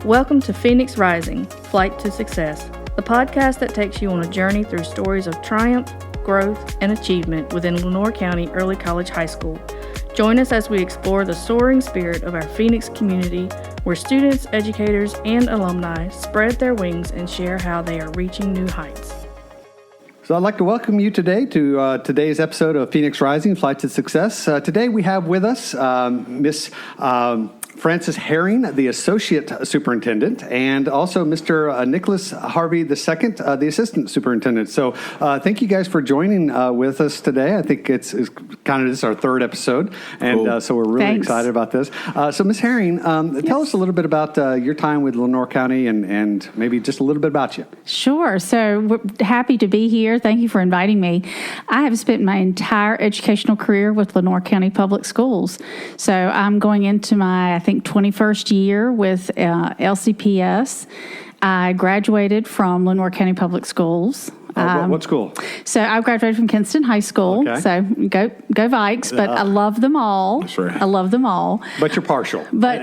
Welcome to Phoenix Rising, Flight to Success, the podcast that takes you on a journey through stories of triumph, growth, and achievement within Lenoir County Early College High School. Join us as we explore the soaring spirit of our Phoenix community, where students, educators, and alumni spread their wings and share how they are reaching new heights. So I'd like to welcome you today to today's episode of Phoenix Rising, Flight to Success. Today we have with us Miss Frances Herring, the Associate Superintendent, and also Mr. Nicholas Harvey II, the Assistant Superintendent. So thank you guys for joining with us today. I think it's kind of this is our third episode, and cool. So we're really excited about this. So Ms. Herring, tell us a little bit about your time with Lenoir County and maybe just a little bit about you. Sure. So we're happy to be here. Thank you for inviting me. I have spent my entire educational career with Lenoir County Public Schools. So I'm going into my, I think, 21st year with LCPS. I graduated from Lenoir County Public Schools. What school? So I graduated from Kinston High School. Okay. So go Vikes, but I love them all. That's right. I love them all. But you're partial. But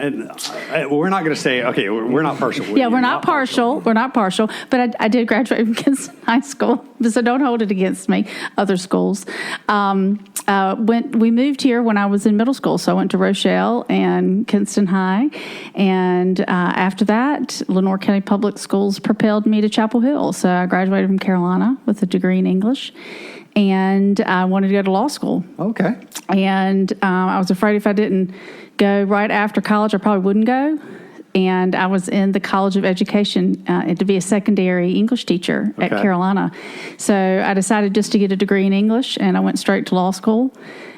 we're not going to say, okay, we're not partial. We're not partial. We're not partial. But I did graduate from Kinston High School, so don't hold it against me, other schools. We moved here when I was in middle school, so I went to Rochelle and Kinston High. And after that, Lenoir County Public Schools propelled me to Chapel Hill. So I graduated from Carolina with a degree in English, and I wanted to go to law school. Okay. And I was afraid if I didn't go right after college, I probably wouldn't go. And I was in the College of Education to be a secondary English teacher at Carolina. So I decided just to get a degree in English, and I went straight to law school.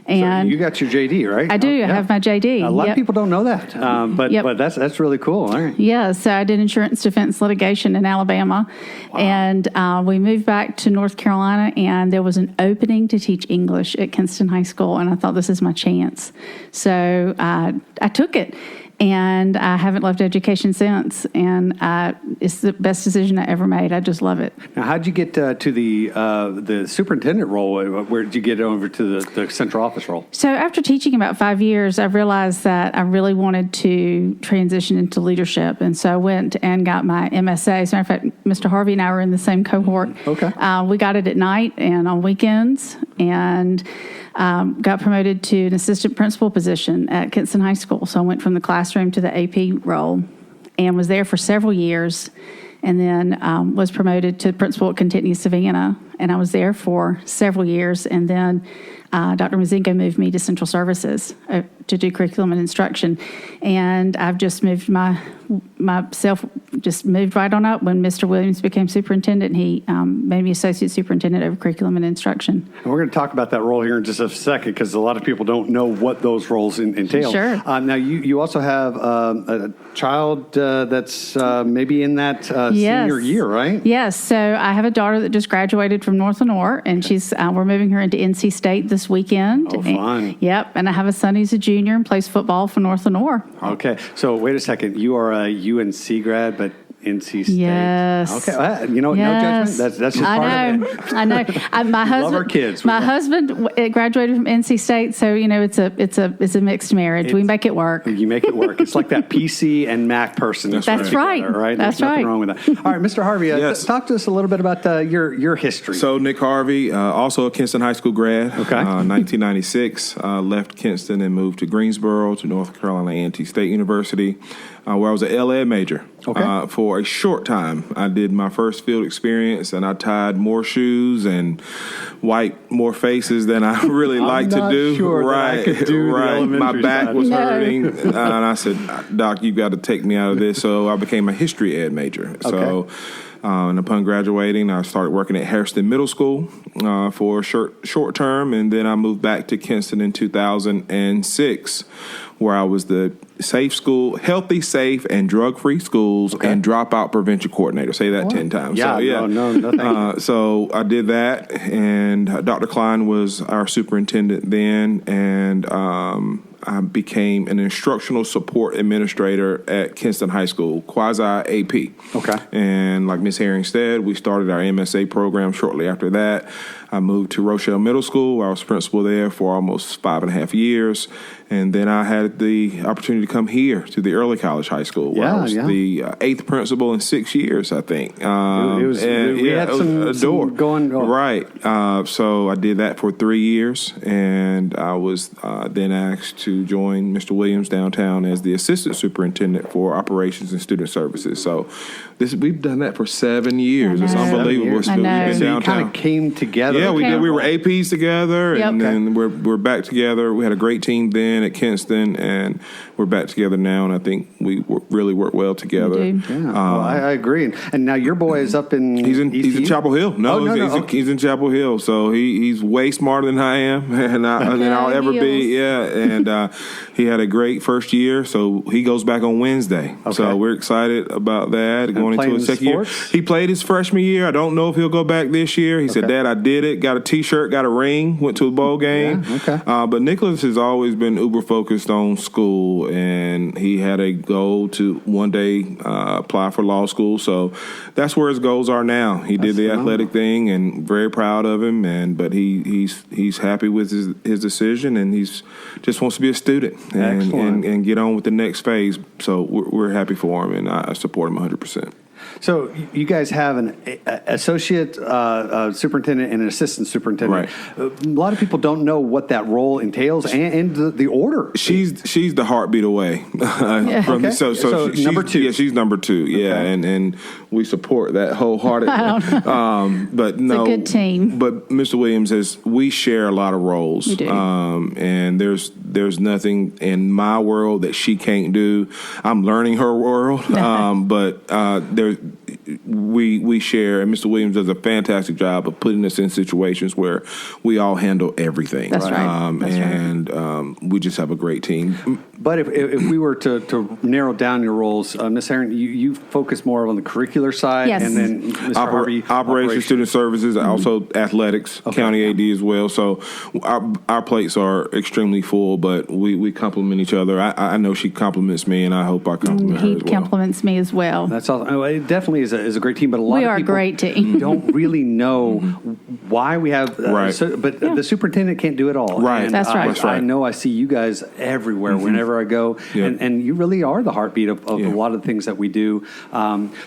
And so you got your JD, right? I do. I have my JD. A lot of people don't know that, but that's really cool. All right. Yeah. So I did insurance defense litigation in Alabama, and we moved back to North Carolina, and there was an opening to teach English at Kinston High School, and I thought, this is my chance. So I took it. And I haven't left education since, and it's the best decision I ever made. I just love it. Now, how did you get to the superintendent role? Where did you get over to the central office role? So after teaching about 5 years, I realized that I really wanted to transition into leadership, and so I went and got my MSA. As a matter of fact, Mr. Harvey and I were in the same cohort. Okay. We got it at night and on weekends, and got promoted to an assistant principal position at Kinston High School. So I went from the classroom to the AP role and was there for several years, and then was promoted to principal at Contentney Savannah, and I was there for several years. And then Dr. Mazingo moved me to Central Services to do curriculum and instruction, and I've just moved myself moved right on up when Mr. Williams became superintendent. He made me associate superintendent over curriculum and instruction. And we're going to talk about that role here in just a second, because a lot of people don't know what those roles entail. Sure. Now, you also have a child that's maybe in that senior year, right? Yes. So I have a daughter that just graduated from North Lenoir, and we're moving her into NC State this weekend. Oh, fun. Yep. And I have a son who's a junior and plays football for North Lenoir. Okay. So wait a second. You are a UNC grad, but NC State. Yes. Okay. No judgment. That's just part of it. I know. My husband. Love our kids. My husband graduated from NC State, so it's a mixed marriage. We make it work. You make it work. It's like that PC and Mac person. That's right. Together, right? That's There's nothing right. wrong with that. All right, Mr. Harvey. Yes. Talk to us a little bit about your history. So Nick Harvey, also a Kinston High School grad. Okay. 1996, left Kinston and moved to Greensboro to North Carolina A&T State University, where I was an LA major. Okay. For a short time. I did my first field experience, and I tied more shoes and wiped more faces than I really like to do. Sure right, I could do right. My back was No. hurting, and I said, "Doc, you got to take me out of this." So I became a history ed major. Okay. So. And upon graduating, I started working at Hairston Middle School for a short term, and then I moved back to Kinston in 2006, where I was the healthy, safe, and drug-free schools and dropout prevention coordinator. Say that 10 times. Yeah, so, no, thank you. So I did that, and Dr. Klein was our superintendent then, and I became an instructional support administrator at Kinston High School, quasi-AP. Okay. And like Ms. Herring said, we started our MSA program shortly after that. I moved to Rochelle Middle School. I was principal there for almost 5.5 years. And then I had the opportunity to come here to the early college high school where I was the 8th principal in 6 years, I think. We had some going on. Right. So I did that for 3 years, and I was then asked to join Mr. Williams downtown as the Assistant Superintendent for Operations and Student Services. So we've done that for 7 years. It's unbelievable. We've been downtown. Kind of came together. Yeah, we did. We were APs together, and then we're back together. We had a great team then at Kinston, and we're back together now, and I think we really work well together. Yeah, I agree. And now your boy is up in he's in Chapel Hill. He's in Chapel Hill, so he's way smarter than I am, and I'll ever be. Yeah, and he had a great first year, so he goes back on Wednesday. Okay. So we're excited about that. And going into his second year. He played his freshman year. I don't know if he'll go back this year. He said, "Dad, I did it. Got a T-shirt, got a ring, went to a bowl game." Yeah, okay. But Nicholas has always been uber focused on school, and he had a goal to one day apply for law school. So that's where his goals are now. He did the athletic thing, and very proud of him. But he's happy with his decision, and he's just wants to be a student and get on with the next phase. So we're happy for him, and I support him 100%. So you guys have an associate superintendent and an assistant superintendent. Right. A lot of people don't know what that role entails and the order. She's the heartbeat away. So she's number 2. Yeah, she's number 2. Yeah, and we support that wholeheartedly. But no, it's a good team. But Mr. Williams we share a lot of roles. We do. And there's nothing in my world that she can't do. I'm learning her world. But we share, and Mr. Williams does a fantastic job of putting us in situations where we all handle everything. That's right. We just have a great team. But if we were to narrow down your roles, Ms. Herring, you focus more on the curricular side, and then Mr. Harvey, Operations, Student Services, also athletics, county AD as well. So our plates are extremely full, but we complement each other. I know she compliments me, and I hope I compliment her as well. He compliments me as well. That's awesome. It definitely is a great team, but a lot of people a great team. don't really know why we have. The superintendent can't do it all. Right. And That's right. I know I see you guys everywhere whenever I go, and you really are the heartbeat of a lot of the things that we do.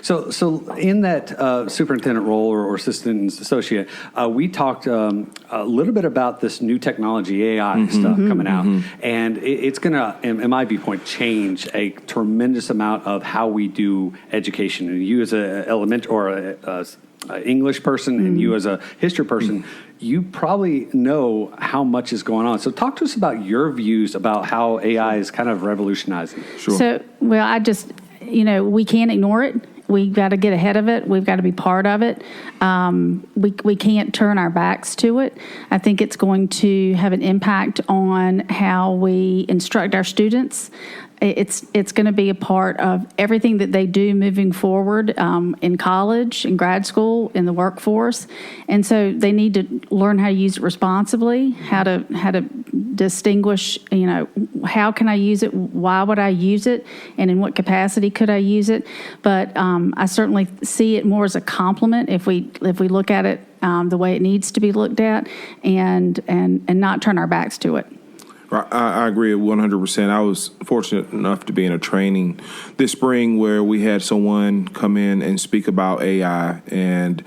So in that superintendent role or assistant associate, we talked a little bit about this new technology, AI stuff coming out, and it's going to, in my viewpoint, change a tremendous amount of how we do education. And you as an elementary or a English person, and you as a history person, you probably know how much is going on. So talk to us about your views about how AI is kind of revolutionizing. Sure. So, we can't ignore it. We've got to get ahead of it. We've got to be part of it. We can't turn our backs to it. I think it's going to have an impact on how we instruct our students. It's going to be a part of everything that they do moving forward in college, in grad school, in the workforce, and so they need to learn how to use it responsibly, how to distinguish. How can I use it? Why would I use it? And in what capacity could I use it? But I certainly see it more as a complement if we look at it the way it needs to be looked at, and not turn our backs to it. I agree 100%. I was fortunate enough to be in a training this spring where we had someone come in and speak about AI, and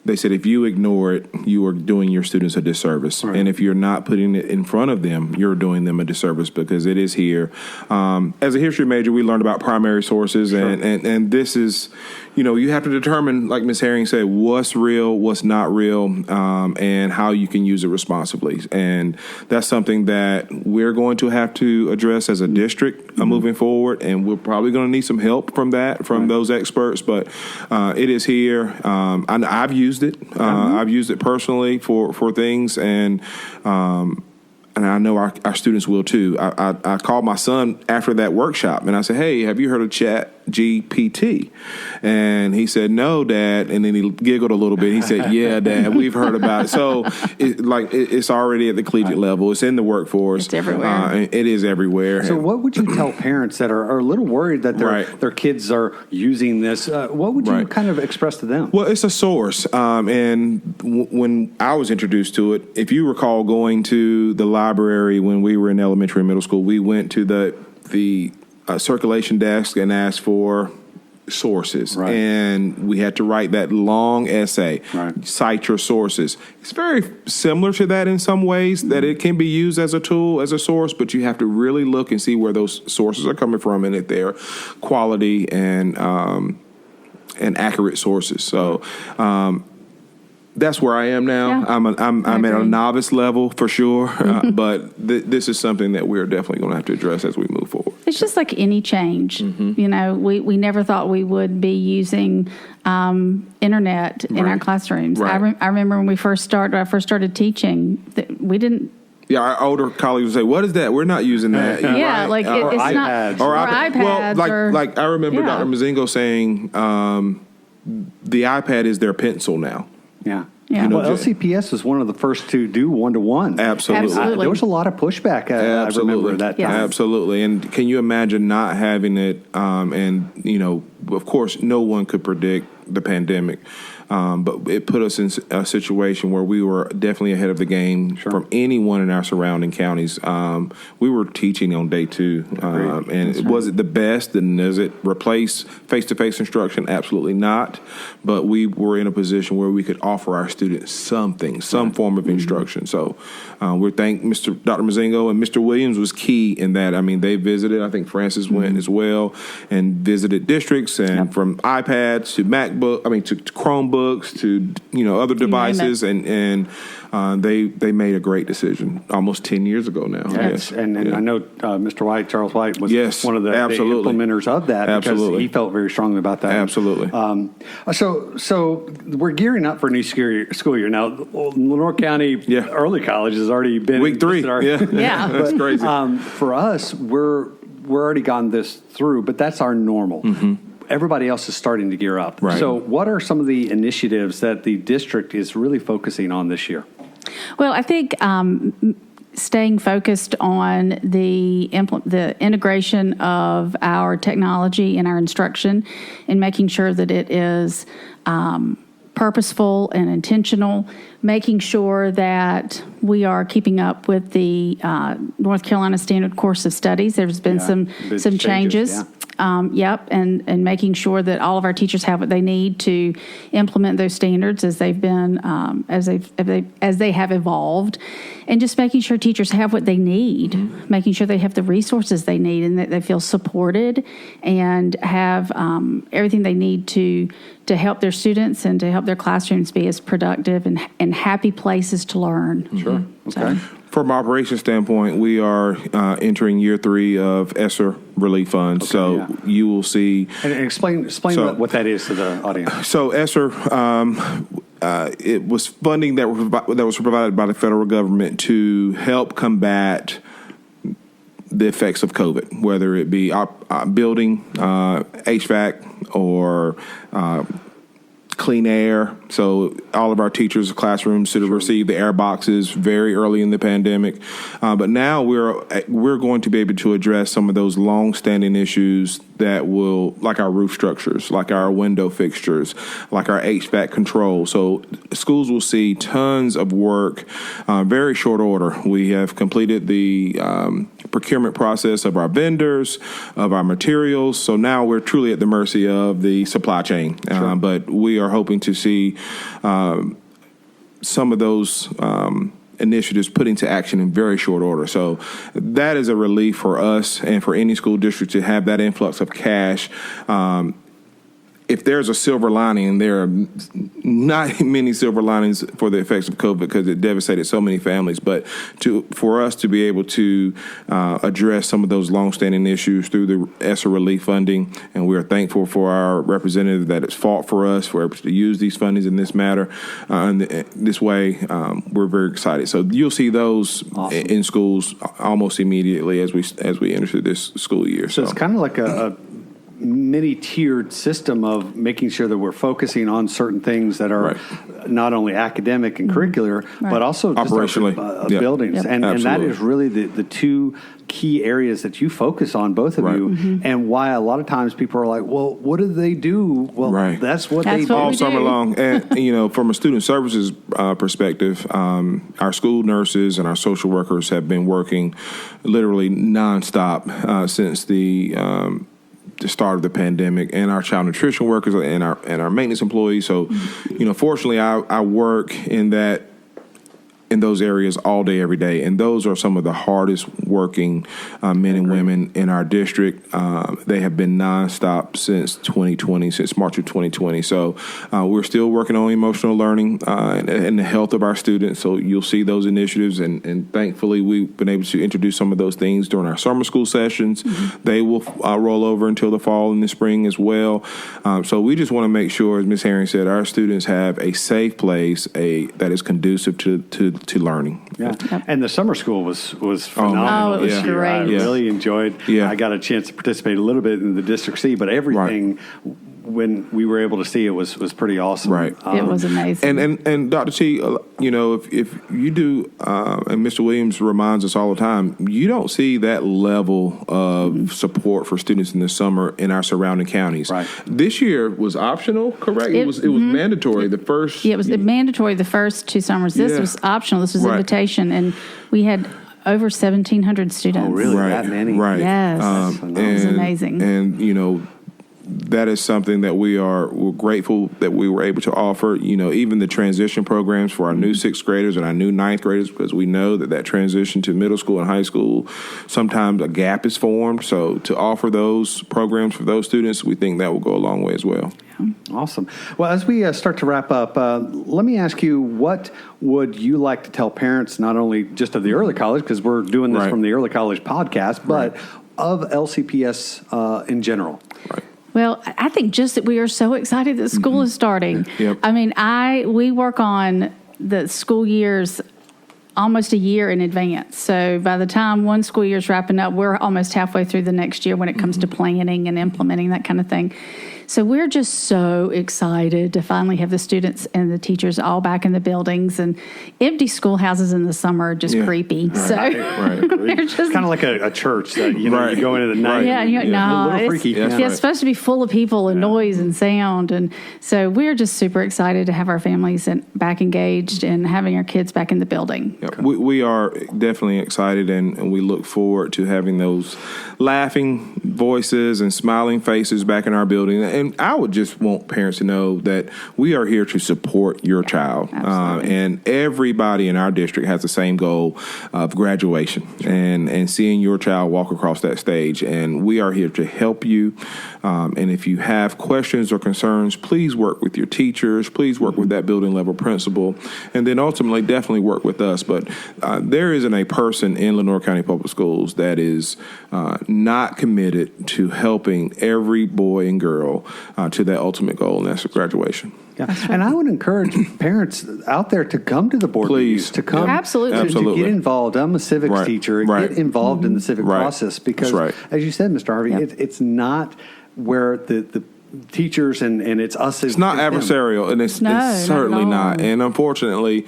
they said if you ignore it, you are doing your students a disservice. Right. And if you're not putting it in front of them, you're doing them a disservice because it is here. As a history major, we learned about primary sources, and this is, you have to determine, like Ms. Herring said, what's real, what's not real, and how you can use it responsibly. And that's something that we're going to have to address as a district moving forward, and we're probably going to need some help from those experts. But it is here. I've used it. I've used it personally for things, and I know our students will too. I called my son after that workshop, and I said, "Hey, have you heard of Chat GPT? And he said, no, Dad. And then he giggled a little bit. He said, yeah, Dad, we've heard about it. So it's already at the collegiate level. It's in the workforce. It's everywhere. It is everywhere. So what would you tell parents that are a little worried that their kids are using this? What would you kind of express to them? Well, it's a source. And when I was introduced to it, if you recall going to the library when we were in elementary and middle school, we went to the circulation desk and asked for sources. Right. And we had to write that long essay, cite your sources. It's very similar to that in some ways, that it can be used as a tool, as a source, but you have to really look and see where those sources are coming from and if they're quality and accurate sources. So that's where I am now. Yeah, I'm at a novice level for sure, but this is something that we're definitely going to have to address as we move forward. It's just like any change. You know, we never thought we would be using internet in our classrooms. Right. I remember when I first started teaching, that we didn't. Yeah, our older colleagues would say, "What is that? We're not using that." Yeah, like it's iPads. not or iPads. Well, like I remember Dr. Mazingo saying, the iPad is their pencil now. Yeah. Yeah. Well, LCPS was one of the first to do one-to-one. Absolutely. Absolutely. There was a lot of pushback. I remember that time. Absolutely. And can you imagine not having it? And, you know, of course, no one could predict the pandemic. But it put us in a situation where we were definitely ahead of the game from anyone in our surrounding counties. We were teaching on day 2, and was it the best? And does it replace face-to-face instruction? Absolutely not. But we were in a position where we could offer our students some form of instruction. So we thank Dr. Mazingo, and Mr. Williams was key in that. I mean, they visited. I think Francis went as well and visited districts, and from iPads to to Chromebooks to other devices, and they made a great decision almost 10 years ago now. Yes. And I know Mr. Charles White was one of the implementers of that because he felt very strongly about that. Absolutely. So we're gearing up for a new school year now. Lenore County Early College has already been week 3. Yeah, that's crazy. For us, we're already gone this through, but that's our normal. Everybody else is starting to gear up. Right. So what are some of the initiatives that the district is really focusing on this year? Well, I think staying focused on the integration of our technology in our instruction and making sure that it is purposeful and intentional, making sure that we are keeping up with the North Carolina Standard Course of Studies. There's been some changes. And making sure that all of our teachers have what they need to implement those standards as they've been as they have evolved, and just making sure teachers have what they need, making sure they have the resources they need, and that they feel supported and have everything they need to help their students and to help their classrooms be as productive and happy places to learn. Sure. Okay. From an operations standpoint, we are entering year 3 of ESSER relief funds. You will see. And explain what that is to the audience. So ESSER, it was funding that was provided by the federal government to help combat the effects of COVID, whether it be building, HVAC, or clean air. So all of our teachers' classrooms should have received the air boxes very early in the pandemic. But now we're going to be able to address some of those long-standing issues that will, like our roof structures, like our window fixtures, like our HVAC control. So schools will see tons of work, very short order. We have completed the procurement process of our vendors, of our materials. So now we're truly at the mercy of the supply chain. But we are hoping to see some of those initiatives put into action in very short order. So that is a relief for us and for any school district to have that influx of cash. If there's a silver lining, and there are not many silver linings for the effects of COVID because it devastated so many families, but for us to be able to address some of those longstanding issues through the ESSER relief funding, and we are thankful for our representative that has fought for us for able to use these fundings in this matter, and this way, we're very excited. So you'll see those in schools almost immediately as we enter this school year. So it's kind of like many-tiered system of making sure that we're focusing on certain things that are not only academic and curricular, but also just operationally buildings. Yep. And that is really the two key areas that you focus on, both of you, and why a lot of times people are like, well, what do they do? Well, that's what they do. All summer long. And, from a student services perspective, our school nurses and our social workers have been working literally nonstop since the start of the pandemic, and our child nutrition workers and our maintenance employees. So, fortunately, I work in those areas all day, every day. And those are some of the hardest working men and women in our district. They have been nonstop since 2020, since March of 2020. So we're still working on emotional learning and the health of our students. So you'll see those initiatives. And thankfully, we've been able to introduce some of those things during our summer school sessions. They will roll over until the fall and the spring as well. So we just want to make sure, as Ms. Herring said, our students have a safe place that is conducive to learning. Yeah. And the summer school was phenomenal. Oh, it was great. I really enjoyed. I got a chance to participate a little bit in the District C, but everything when we were able to see it was pretty awesome. Right. It was amazing. And Dr. T, if you do, and Mr. Williams reminds us all the time, you don't see that level of support for students in the summer in our surrounding counties. Right. This year was optional, correct? It was mandatory. The first. Yeah, it was mandatory the first 2 summers. This was optional. This was invitation, and we had over 1,700 students. Oh, really? That many? Right. Yes. It was amazing. And, that is something that we're grateful that we were able to offer, even the transition programs for our new 6th graders and our new 9th graders, because we know that transition to middle school and high school, sometimes a gap is formed. So to offer those programs for those students, we think that will go a long way as well. Awesome. Well, as we start to wrap up, let me ask you, what would you like to tell parents, not only just of the early college, because we're doing this from the early college podcast, but of LCPS in general? Right. Well, I think just that we are so excited that school is starting. Yep. I mean, we work on the school years almost a year in advance. So by the time one school year is wrapping up, we're almost halfway through the next year when it comes to planning and implementing that kind of thing. So we're just so excited to finally have the students and the teachers all back in the buildings, and empty schoolhouses in the summer are just creepy. Right. So It's kind of like a church that, you go into the night. Yeah, a little freaky. It's supposed to be full of people and noise and sound. And so we're just super excited to have our families back engaged and having our kids back in the building. Yep. We are definitely excited, and we look forward to having those laughing voices and smiling faces back in our building. And I would just want parents to know that we are here to support your child. And everybody in our district has the same goal of graduation and seeing your child walk across that stage. And we are here to help you. And if you have questions or concerns, please work with your teachers. Please work with that building level principal. And then ultimately, definitely work with us. But there isn't a person in Lenoir County Public Schools that is not committed to helping every boy and girl to that ultimate goal, and that's graduation. Yeah. And I would encourage parents out there to come to the board meetings, to come to get involved. I'm a civics teacher. Get involved in the civic process because, as you said, Mr. Harvey, it's not where the teachers and it's us. It's not adversarial, and it's certainly not. And unfortunately,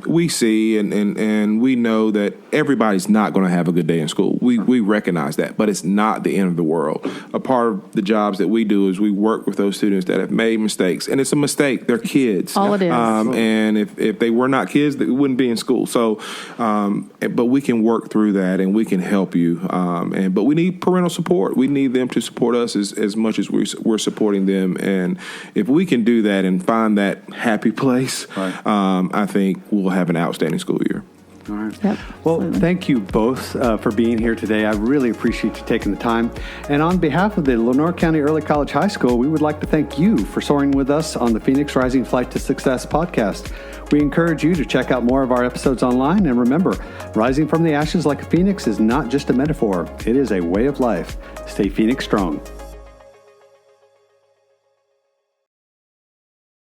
we see and we know that everybody's not going to have a good day in school. We recognize that, but it's not the end of the world. A part of the jobs that we do is we work with those students that have made mistakes, and it's a mistake. They're kids. All it is. And if they were not kids, they wouldn't be in school. So, but we can work through that, and we can help you. But we need parental support. We need them to support us as much as we're supporting them. And if we can do that and find that happy place, I think we'll have an outstanding school year. All right. Yep, well, thank you both for being here today. I really appreciate you taking the time. And on behalf of the Lenoir County Early College High School, we would like to thank you for soaring with us on the Phoenix Rising Flight to Success podcast. We encourage you to check out more of our episodes online. And remember, rising from the ashes like a phoenix is not just a metaphor. It is a way of life. Stay Phoenix strong.